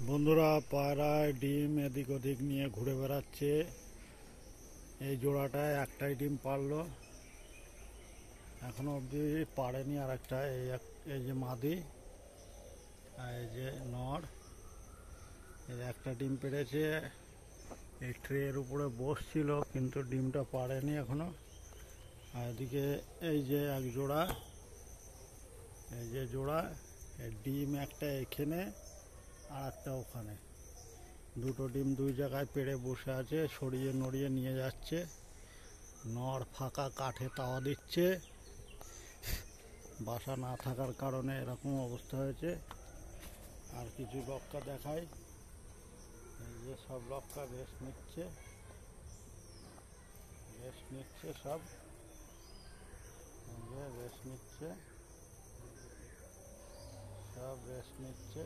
বন্ধুরা পায়রায় ডিম এদিক ওদিক নিয়ে ঘুরে বেড়াচ্ছে। এই জোড়াটায় একটাই ডিম পারলো, এখনো অবধি পারেনি আর একটা। এই যে মাদি আর এই যে নর, এই একটা ডিম পেড়েছে। এই ট্রের উপরে বসছিল কিন্তু ডিমটা পারেনি এখনো। আর এদিকে এই যে এক জোড়া, এই যে জোড়া, এই ডিম একটা এখানে আর একটা ওখানে, দুটো ডিম দুই জায়গায় পেড়ে বসে আছে, সরিয়ে নড়িয়ে নিয়ে যাচ্ছে। নর ফাঁকা কাঠে তাওয়া দিচ্ছে, বাসা না থাকার কারণে এরকম অবস্থা হয়েছে। আর কিছু লক্কা দেখাই, এই যে সব লক্কা রেস্ট নিচ্ছে সব, রেস্ট নিচ্ছে, সব রেস্ট নিচ্ছে।